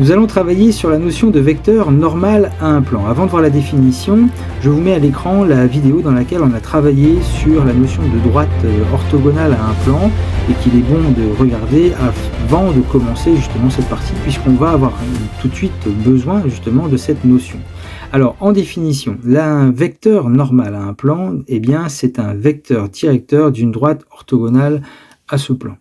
Nous allons travailler sur la notion de vecteur normal à un plan. Avant de voir la définition, je vous mets à l'écran la vidéo dans laquelle on a travaillé sur la notion de droite orthogonale à un plan et qu'il est bon de regarder avant de commencer justement cette partie puisqu'on va avoir tout de suite besoin justement de cette notion. Alors en définition, un vecteur normal à un plan, eh bien c'est un vecteur directeur d'une droite orthogonale à ce plan.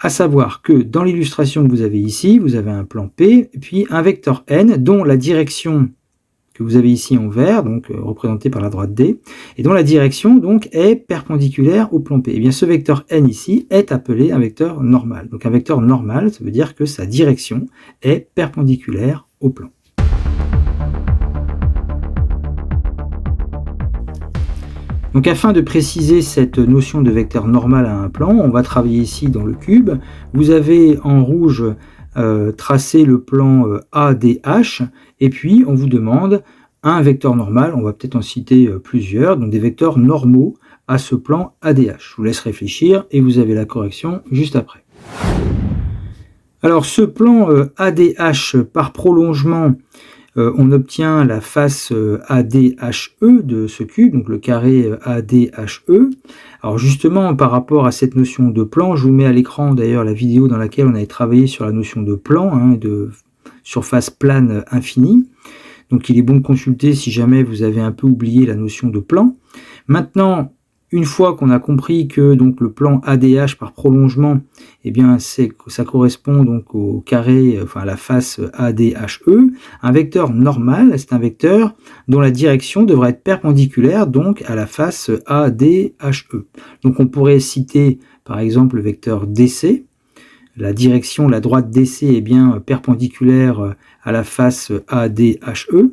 À savoir que dans l'illustration que vous avez ici, vous avez un plan P, puis un vecteur n dont la direction que vous avez ici en vert, donc représentée par la droite D, et dont la direction donc est perpendiculaire au plan P. Et bien ce vecteur n ici est appelé un vecteur normal. Donc un vecteur normal, ça veut dire que sa direction est perpendiculaire au plan. Donc afin de préciser cette notion de vecteur normal à un plan, on va travailler ici dans le cube. Vous avez en rouge tracé le plan ADH et puis on vous demande un vecteur normal, on va peut-être en citer plusieurs, donc des vecteurs normaux à ce plan ADH. Je vous laisse réfléchir et vous avez la correction juste après. Alors ce plan ADH par prolongement, on obtient la face ADHE de ce cube, donc le carré ADHE. Alors justement, par rapport à cette notion de plan, je vous mets à l'écran d'ailleurs la vidéo dans laquelle on avait travaillé sur la notion de plan, de surface plane infinie. Donc il est bon de consulter si jamais vous avez un peu oublié la notion de plan. Maintenant, une fois qu'on a compris que donc le plan ADH par prolongement, eh bien ça correspond donc au carré, enfin à la face ADHE, un vecteur normal, c'est un vecteur dont la direction devrait être perpendiculaire donc à la face ADHE. Donc on pourrait citer par exemple le vecteur DC. La direction, la droite DC est bien perpendiculaire à la face ADHE.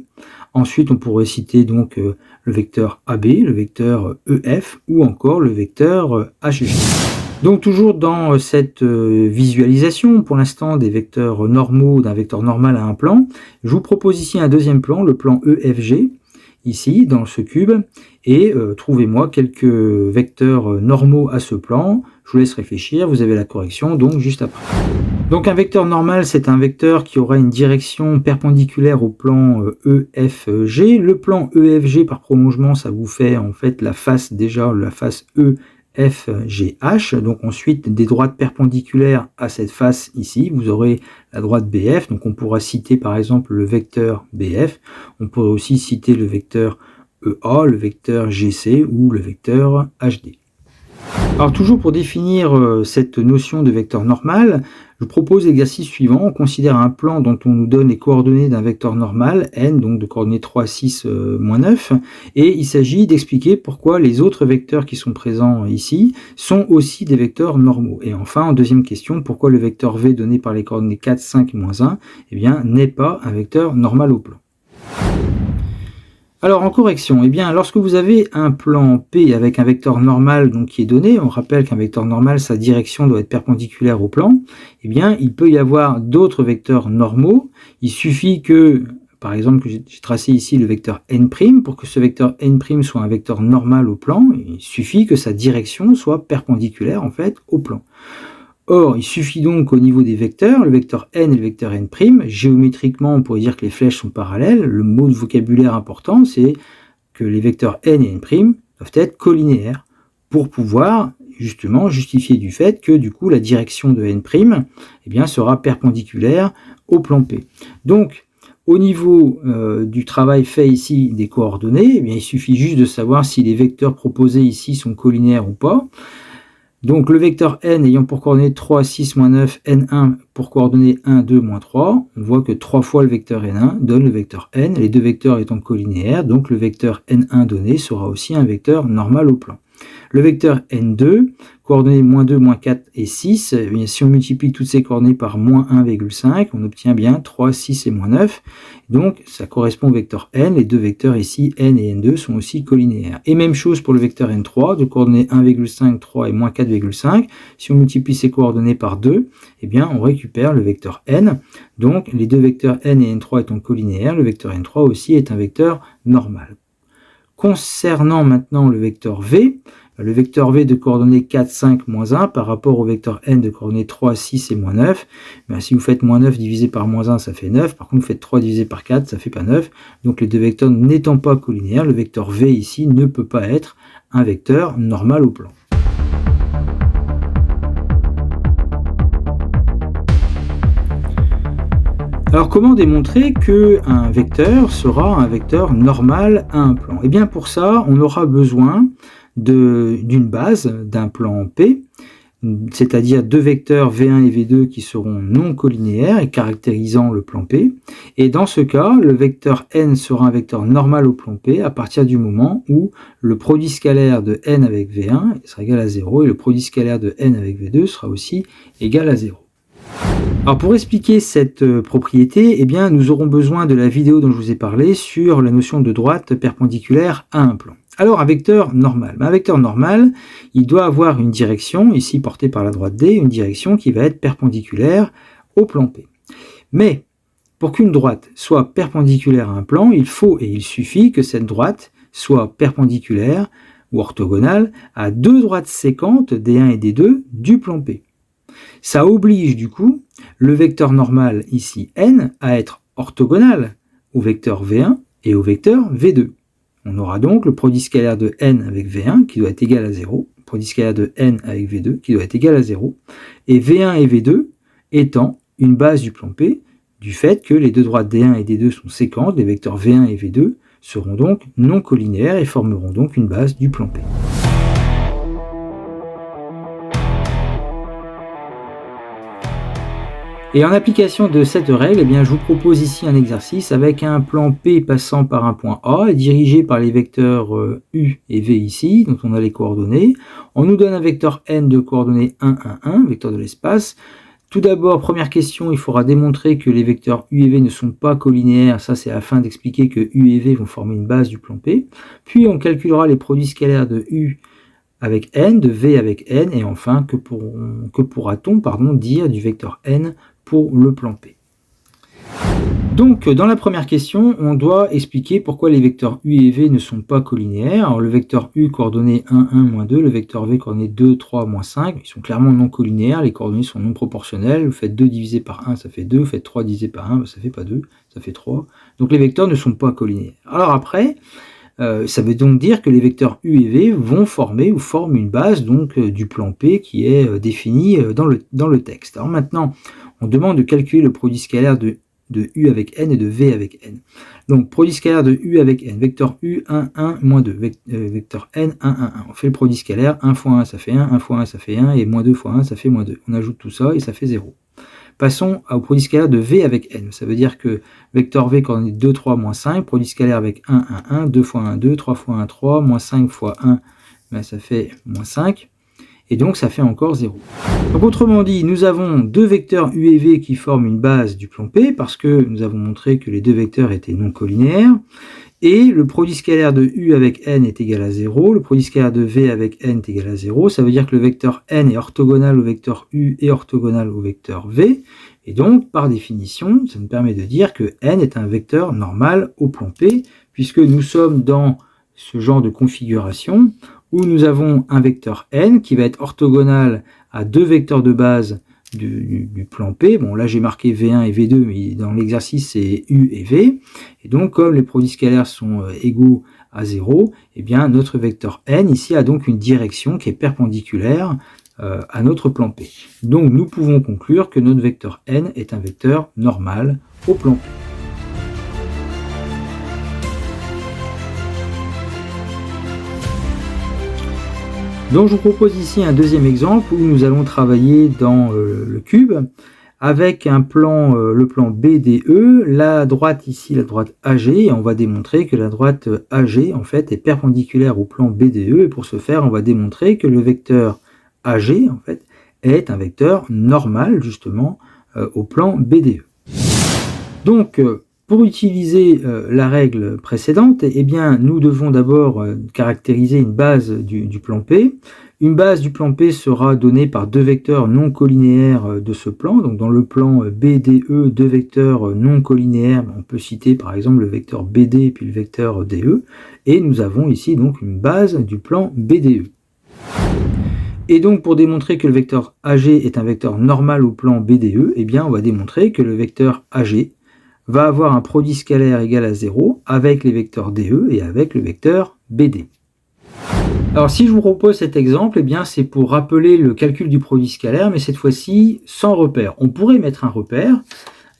Ensuite, on pourrait citer donc le vecteur AB, le vecteur EF ou encore le vecteur HG. Donc toujours dans cette visualisation, pour l'instant des vecteurs normaux d'un vecteur normal à un plan, je vous propose ici un deuxième plan, le plan EFG, ici dans ce cube, et trouvez-moi quelques vecteurs normaux à ce plan. Je vous laisse réfléchir, vous avez la correction donc juste après. Donc un vecteur normal, c'est un vecteur qui aura une direction perpendiculaire au plan EFG. Le plan EFG par prolongement, ça vous fait en fait la face déjà, la face EFGH. Donc ensuite des droites perpendiculaires à cette face ici, vous aurez la droite BF. Donc on pourra citer par exemple le vecteur BF. On pourrait aussi citer le vecteur EA, le vecteur GC ou le vecteur HD. Alors toujours pour définir cette notion de vecteur normal, je vous propose l'exercice suivant. On considère un plan dont on nous donne les coordonnées d'un vecteur normal, n, donc de coordonnées 3, 6, moins 9, et il s'agit d'expliquer pourquoi les autres vecteurs qui sont présents ici sont aussi des vecteurs normaux. Et enfin, en deuxième question, pourquoi le vecteur v donné par les coordonnées 4, 5, moins 1, eh bien, n'est pas un vecteur normal au plan. Alors en correction, eh bien, lorsque vous avez un plan P avec un vecteur normal donc, qui est donné, on rappelle qu'un vecteur normal, sa direction doit être perpendiculaire au plan, eh bien, il peut y avoir d'autres vecteurs normaux. Il suffit que, par exemple, que j'ai tracé ici le vecteur n', pour que ce vecteur n' soit un vecteur normal au plan, il suffit que sa direction soit perpendiculaire en fait au plan. Or, il suffit donc au niveau des vecteurs, le vecteur n et le vecteur n', géométriquement on pourrait dire que les flèches sont parallèles, le mot de vocabulaire important c'est que les vecteurs n et n' doivent être collinéaires pour pouvoir justement justifier du fait que du coup la direction de n' eh bien, sera perpendiculaire au plan P. Donc, au niveau du travail fait ici des coordonnées, eh bien, il suffit juste de savoir si les vecteurs proposés ici sont collinéaires ou pas. Donc le vecteur n ayant pour coordonnées 3, 6, moins 9, n1 pour coordonnées 1, 2, moins 3, on voit que 3 fois le vecteur n1 donne le vecteur n, les deux vecteurs étant collinéaires, donc le vecteur n1 donné sera aussi un vecteur normal au plan. Le vecteur n2, coordonnées moins 2, moins 4 et 6, eh bien, si on multiplie toutes ces coordonnées par moins 1,5, on obtient bien 3, 6 et moins 9. Donc ça correspond au vecteur n, les deux vecteurs ici, n et n2, sont aussi collinéaires. Et même chose pour le vecteur n3, de coordonnées 1,5, 3 et moins 4,5. Si on multiplie ces coordonnées par 2, eh bien, on récupère le vecteur n. Donc les deux vecteurs n et n3 étant collinéaires, le vecteur n3 aussi est un vecteur normal. Concernant maintenant le vecteur v, le vecteur V de coordonnées 4, 5, moins 1 par rapport au vecteur N de coordonnées 3, 6 et moins 9. Ben, si vous faites moins 9 divisé par moins 1, ça fait 9. Par contre, vous faites 3 divisé par 4, ça fait pas 9. Donc les deux vecteurs n'étant pas collinéaires, le vecteur V ici ne peut pas être un vecteur normal au plan. Alors comment démontrer qu'un vecteur sera un vecteur normal à un plan? Eh bien pour ça, on aura besoin d'une base d'un plan P, c'est-à-dire deux vecteurs V1 et V2 qui seront non collinéaires et caractérisant le plan P. Et dans ce cas, le vecteur n sera un vecteur normal au plan P à partir du moment où le produit scalaire de n avec V1 sera égal à 0 et le produit scalaire de n avec V2 sera aussi égal à 0. Alors pour expliquer cette propriété, eh bien, nous aurons besoin de la vidéo dont je vous ai parlé sur la notion de droite perpendiculaire à un plan. Alors un vecteur normal. Un vecteur normal, il doit avoir une direction, ici portée par la droite D, une direction qui va être perpendiculaire au plan P. Mais pour qu'une droite soit perpendiculaire à un plan, il faut et il suffit que cette droite soit perpendiculaire ou orthogonale à deux droites séquentes D1 et D2 du plan P. Ça oblige du coup le vecteur normal ici n à être orthogonal au vecteur V1 et au vecteur V2. On aura donc le produit scalaire de n avec V1 qui doit être égal à 0, le produit scalaire de n avec V2 qui doit être égal à 0, et V1 et V2 étant une base du plan P, du fait que les deux droites D1 et D2 sont séquentes, les vecteurs V1 et V2 seront donc non collinéaires et formeront donc une base du plan P. Et en application de cette règle, eh bien, je vous propose ici un exercice avec un plan P passant par un point A et dirigé par les vecteurs U et V ici, dont on a les coordonnées. On nous donne un vecteur n de coordonnées 1, 1, 1, vecteur de l'espace. Tout d'abord, première question, il faudra démontrer que les vecteurs U et V ne sont pas collinéaires. Ça, c'est afin d'expliquer que U et V vont former une base du plan P. Puis, on calculera les produits scalaires de U avec n, de V avec n, et enfin, que pourra-t-on dire du vecteur n pour le plan P. Donc, dans la première question, on doit expliquer pourquoi les vecteurs U et V ne sont pas collinéaires. Alors, le vecteur U coordonné 1, 1, moins 2, le vecteur V coordonné 2, 3, moins 5, ils sont clairement non collinéaires, les coordonnées sont non proportionnelles. Vous faites 2 divisé par 1, ça fait 2, vous faites 3 divisé par 1, ça ne fait pas 2, ça fait 3. Donc, les vecteurs ne sont pas collinéaires. Alors après, ça veut donc dire que les vecteurs U et V vont former ou forment une base donc, du plan P qui est définie dans le texte. Alors maintenant, on demande de calculer le produit scalaire de U avec n et de V avec n. Donc, produit scalaire de U avec n, vecteur U, 1, 1, moins 2, vecteur n, 1, 1, 1. On fait le produit scalaire, 1 fois 1, ça fait 1 fois 1, ça fait 1, et moins 2 fois 1, ça fait moins 2. On ajoute tout ça et ça fait 0. Passons au produit scalaire de V avec n. Ça veut dire que vecteur V coordonné 2, 3, moins 5, produit scalaire avec 1, 1, 1, 2 fois 1, 2, 3 fois 1, 3, moins 5 fois 1, ben ça fait moins 5. Et donc ça fait encore 0. Donc autrement dit, nous avons deux vecteurs U et V qui forment une base du plan P parce que nous avons montré que les deux vecteurs étaient non collinéaires. Et le produit scalaire de U avec n est égal à 0, le produit scalaire de V avec n est égal à 0. Ça veut dire que le vecteur n est orthogonal au vecteur U et orthogonal au vecteur V. Et donc, par définition, ça nous permet de dire que n est un vecteur normal au plan P, puisque nous sommes dans ce genre de configuration où nous avons un vecteur n qui va être orthogonal à deux vecteurs de base du plan P. Bon, là j'ai marqué V1 et V2, mais dans l'exercice c'est U et V. Et donc comme les produits scalaires sont égaux à 0, eh bien notre vecteur n ici a donc une direction qui est perpendiculaire à notre plan P. Donc nous pouvons conclure que notre vecteur n est un vecteur normal au plan P. Donc je vous propose ici un deuxième exemple où nous allons travailler dans le cube avec un plan, le plan BDE, la droite ici, la droite AG, et on va démontrer que la droite AG en fait est perpendiculaire au plan BDE, et pour ce faire on va démontrer que le vecteur AG en fait est un vecteur normal justement au plan BDE. Donc pour utiliser la règle précédente, eh bien, nous devons d'abord caractériser une base du plan P. Une base du plan P sera donnée par deux vecteurs non collinéaires de ce plan. Donc dans le plan BDE, deux vecteurs non collinéaires, on peut citer par exemple le vecteur BD et puis le vecteur DE. Et nous avons ici donc une base du plan BDE. Et donc pour démontrer que le vecteur AG est un vecteur normal au plan BDE, eh bien on va démontrer que le vecteur AG va avoir un produit scalaire égal à 0 avec les vecteurs DE et avec le vecteur BD. Alors si je vous propose cet exemple, eh bien c'est pour rappeler le calcul du produit scalaire, mais cette fois-ci sans repère. On pourrait mettre un repère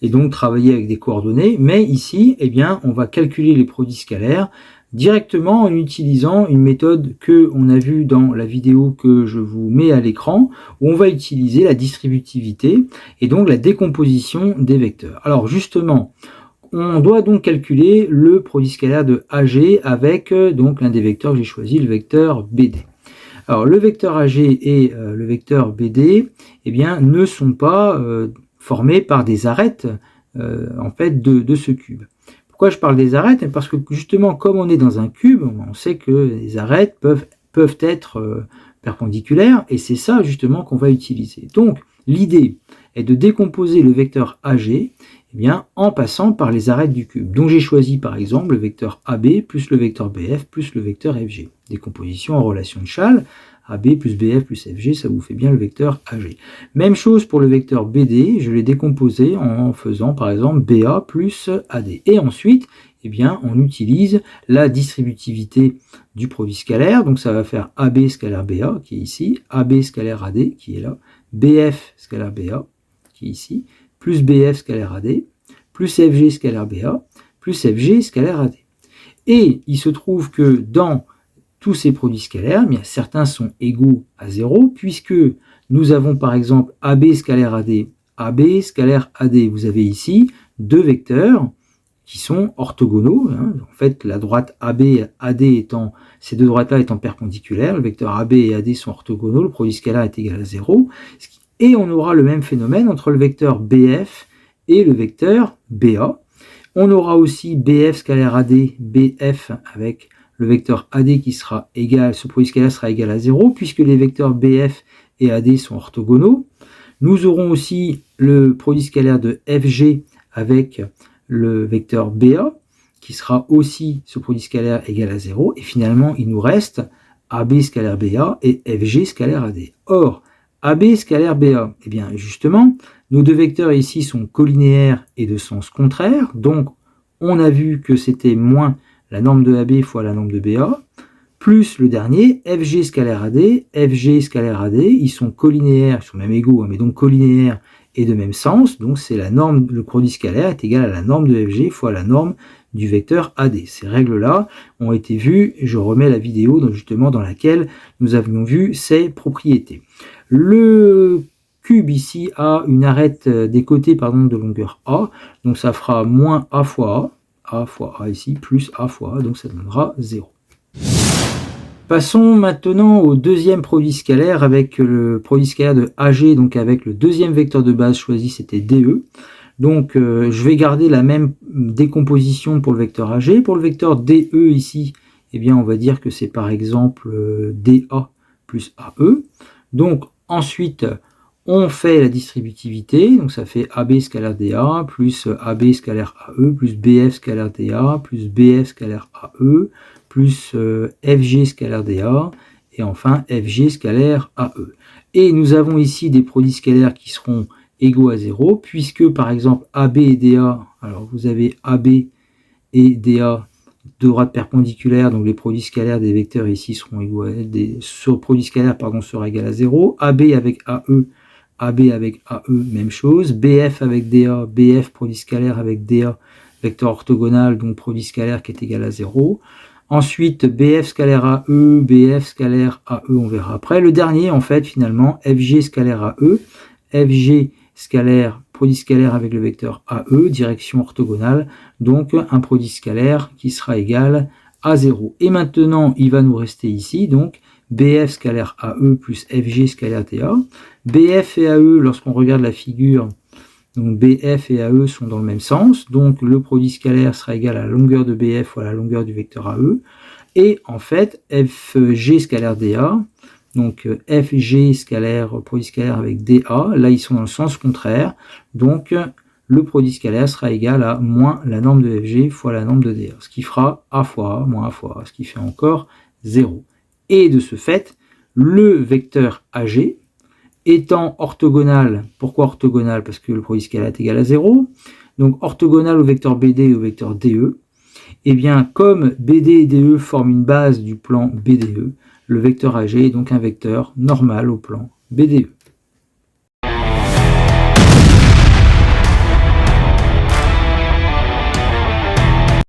et donc travailler avec des coordonnées, mais ici, eh bien, on va calculer les produits scalaires directement en utilisant une méthode que on a vue dans la vidéo que je vous mets à l'écran, où on va utiliser la distributivité et donc la décomposition des vecteurs. Alors justement, on doit donc calculer le produit scalaire de AG avec donc l'un des vecteurs que j'ai choisi, le vecteur BD. Alors le vecteur AG et le vecteur BD, eh bien, ne sont pas formés par des arêtes en fait de ce cube. Pourquoi je parle des arêtes? Parce que justement, comme on est dans un cube, on sait que les arêtes peuvent être perpendiculaires, et c'est ça justement qu'on va utiliser. Donc l'idée est de décomposer le vecteur AG eh bien, en passant par les arêtes du cube. Donc j'ai choisi par exemple le vecteur AB plus le vecteur BF plus le vecteur FG. Décomposition en relation de Chasles. AB plus BF plus FG, ça vous fait bien le vecteur AG. Même chose pour le vecteur BD, je l'ai décomposé en faisant par exemple BA plus AD. Et ensuite, eh bien, on utilise la distributivité du produit scalaire, donc ça va faire AB scalaire BA qui est ici, AB scalaire AD qui est là, BF scalaire BA qui est ici, plus BF scalaire AD, plus FG scalaire BA, plus FG scalaire AD. Et il se trouve que dans tous ces produits scalaires, bien, certains sont égaux à 0, puisque nous avons par exemple AB scalaire AD, AB scalaire AD. Vous avez ici deux vecteurs qui sont orthogonaux. En fait, la droite AB, AD étant, ces deux droites-là étant perpendiculaires, le vecteur AB et AD sont orthogonaux, le produit scalaire est égal à 0. Et on aura le même phénomène entre le vecteur BF et le vecteur BA. On aura aussi BF scalaire AD, BF avec le vecteur AD qui sera égal, ce produit scalaire sera égal à 0, puisque les vecteurs BF et AD sont orthogonaux. Nous aurons aussi le produit scalaire de FG avec le vecteur BA, qui sera aussi ce produit scalaire égal à 0. Et finalement, il nous reste AB scalaire BA et FG scalaire AD. Or, AB scalaire BA, eh bien justement, nos deux vecteurs ici sont collinéaires et de sens contraire. Donc, on a vu que c'était moins la norme de AB fois la norme de BA, plus le dernier, FG scalaire AD, FG scalaire AD, ils sont collinéaires, ils sont même égaux, mais donc collinéaires et de même sens, donc c'est la norme, le produit scalaire est égal à la norme de FG fois la norme du vecteur AD. Ces règles-là ont été vues, je remets la vidéo justement dans laquelle nous avions vu ces propriétés. Le cube ici a une arête des côtés de longueur A, donc ça fera moins A fois A fois A ici, plus A fois A, donc ça donnera 0. Passons maintenant au deuxième produit scalaire avec le produit scalaire de AG, donc avec le deuxième vecteur de base choisi, c'était DE. Donc je vais garder la même décomposition pour le vecteur AG. Pour le vecteur DE ici, eh bien on va dire que c'est par exemple DA plus AE. Donc ensuite, on fait la distributivité, donc ça fait AB scalaire DA, plus AB scalaire AE, plus BF scalaire DA, plus BF scalaire AE, plus FG scalaire DA, et enfin FG scalaire AE. Et nous avons ici des produits scalaires qui seront égaux à 0, puisque par exemple AB et DA, alors vous avez AB et DA, deux droites perpendiculaires, donc les produits scalaires des vecteurs ici seront égaux à ce produit scalaire sera égal à 0, AB avec AE, AB avec AE, même chose, BF avec DA, BF produit scalaire avec DA, vecteur orthogonal, donc produit scalaire qui est égal à 0. Ensuite, BF scalaire AE, BF scalaire AE, on verra après. Le dernier, en fait, finalement, FG scalaire AE, FG scalaire, produit scalaire avec le vecteur AE, direction orthogonale, donc un produit scalaire qui sera égal à 0. Et maintenant, il va nous rester ici, donc, BF scalaire AE plus FG scalaire DA. BF et AE, lorsqu'on regarde la figure, donc BF et AE sont dans le même sens, donc le produit scalaire sera égal à la longueur de BF fois la longueur du vecteur AE. Et en fait, FG scalaire DA, donc FG scalaire, produit scalaire avec DA, là ils sont dans le sens contraire, donc le produit scalaire sera égal à moins la norme de FG fois la norme de DA, ce qui fera A fois A moins A fois A, ce qui fait encore 0. Et de ce fait, le vecteur AG étant orthogonal. Pourquoi orthogonal? Parce que le produit scalar est égal à 0. Donc orthogonal au vecteur BD et au vecteur DE. Et bien, comme BD et DE forment une base du plan BDE, le vecteur AG est donc un vecteur normal au plan BDE.